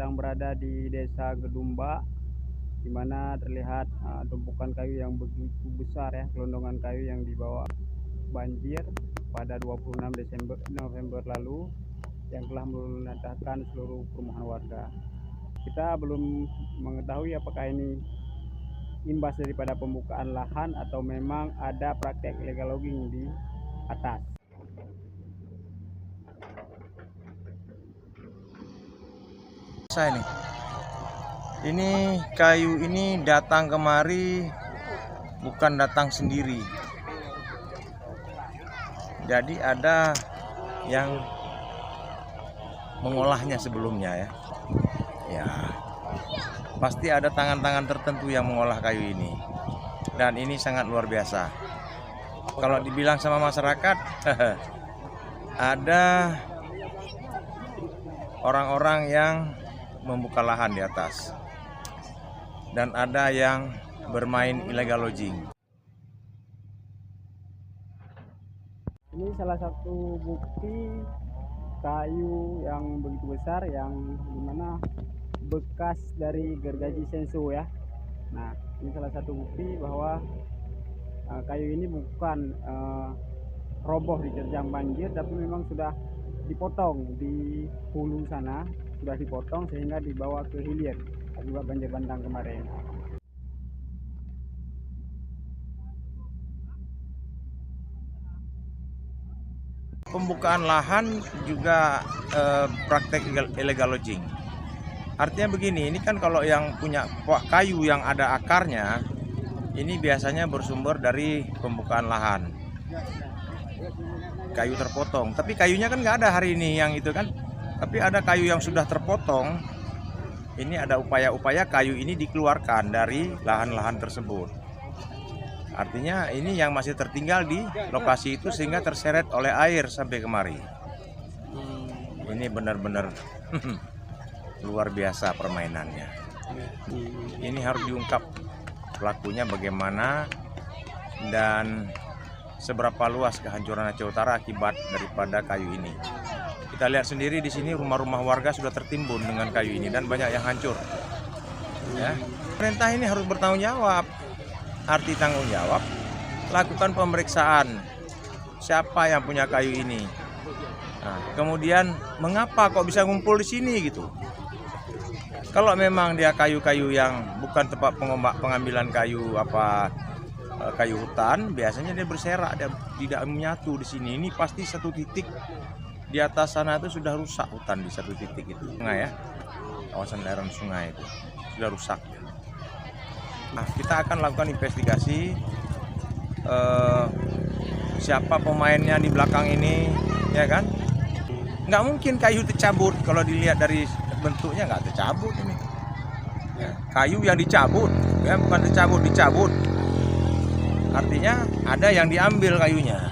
sedang berada di Desa Gedumba, di mana terlihat tumpukan kayu yang begitu besar ya, gelondongan kayu yang dibawa banjir pada 26 November lalu yang telah melunakkan seluruh perumahan warga. Kita belum mengetahui apakah ini imbas daripada pembukaan lahan atau memang ada praktek illegal logging di atas. Ini kayu ini datang kemari bukan datang sendiri. Jadi ada yang mengolahnya sebelumnya ya. Ya. Pasti ada tangan-tangan tertentu yang mengolah kayu ini. Dan ini sangat luar biasa. Kalau dibilang sama masyarakat, ada orang-orang yang membuka lahan di atas dan ada yang bermain illegal logging. Ini salah satu bukti kayu yang begitu besar yang dimana bekas dari gergaji senso ya. Nah, ini salah satu bukti bahwa kayu ini bukan roboh diterjang banjir, tapi memang sudah dipotong di hulu sana, sudah dipotong sehingga dibawa ke hilir akibat banjir bandang kemarin. Pembukaan lahan juga praktek illegal logging. Artinya begini, ini kan kalau yang punya kayu yang ada akarnya, ini biasanya bersumber dari pembukaan lahan. Kayu terpotong, tapi kayunya kan nggak ada hari ini yang itu kan. Tapi ada kayu yang sudah terpotong. Ini ada upaya-upaya kayu ini dikeluarkan dari lahan-lahan tersebut. Artinya ini yang masih tertinggal di lokasi itu sehingga terseret oleh air sampai kemari. Ini benar-benar luar biasa permainannya. Ini harus diungkap pelakunya bagaimana dan seberapa luas kehancuran Aceh Utara akibat daripada kayu ini. Kita lihat sendiri di sini rumah-rumah warga sudah tertimbun dengan kayu ini dan banyak yang hancur. Ya. Pemerintah ini harus bertanggung jawab. Arti tanggung jawab, lakukan pemeriksaan siapa yang punya kayu ini. Nah, kemudian mengapa kok bisa ngumpul di sini gitu. Kalau memang dia kayu-kayu yang bukan tempat pengambilan kayu kayu hutan, biasanya dia berserak, dia tidak menyatu di sini. Ini pasti satu titik di atas sana itu sudah rusak hutan di satu titik itu. Sungai ya, kawasan daerah sungai itu sudah rusak. Nah, kita akan lakukan investigasi siapa pemainnya di belakang ini, ya kan? Nggak mungkin kayu tercabut, kalau dilihat dari bentuknya nggak tercabut ini. Ya, kayu yang dicabut, ya bukan tercabut, dicabut. Artinya ada yang diambil kayunya.